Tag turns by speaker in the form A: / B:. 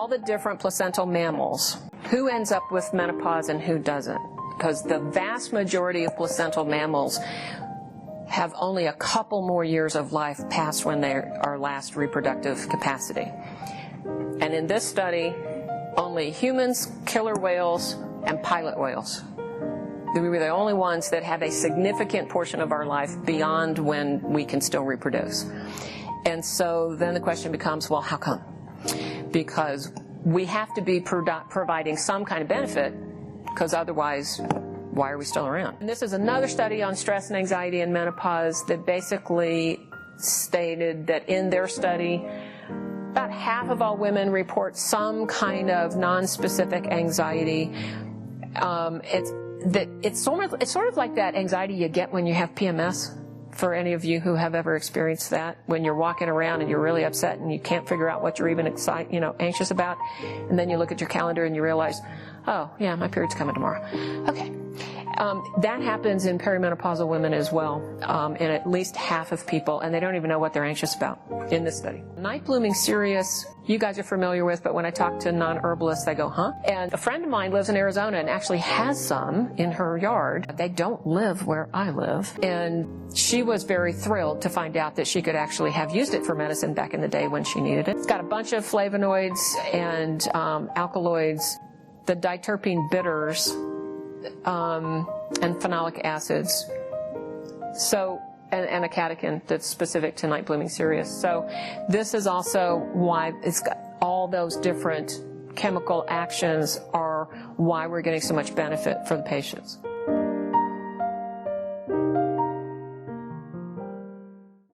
A: all the different placental mammals, who ends up with menopause and who doesn't? Because the vast majority of placental mammals have only a couple more years of life past when they are last reproductive capacity. And in this study, only humans, killer whales, and pilot whales. We were the only ones that have a significant portion of our life beyond when we can still reproduce. And so then the question becomes, well, how come? Because we have to be providing some kind of benefit, because otherwise, why are we still around? And this is another study on stress and anxiety in menopause that basically stated that in their study, about half of all women report some kind of non-specific anxiety. It's sort of like that anxiety you get when you have PMS. For any of you who have ever experienced that, when you're walking around and you're really upset and you can't figure out what you're even anxious about, and then you look at your calendar and you realize, oh yeah, my period's coming tomorrow. Okay. That happens in perimenopausal women as well, in at least half of people, and they don't even know what they're anxious about in this study. Night blooming cereus, you guys are familiar with, but when I talk to non-herbalists, they go, huh? And a friend of mine lives in Arizona and actually has some in her yard. They don't live where I live, and she was very thrilled to find out that she could actually have used it for medicine back in the day when she needed it. It's got a bunch of flavonoids and alkaloids, the diterpene bitters, and phenolic acids, so and a catechin that's specific to night blooming cereus. So this is also why it's got all those different chemical actions are why we're getting so much benefit for the patients.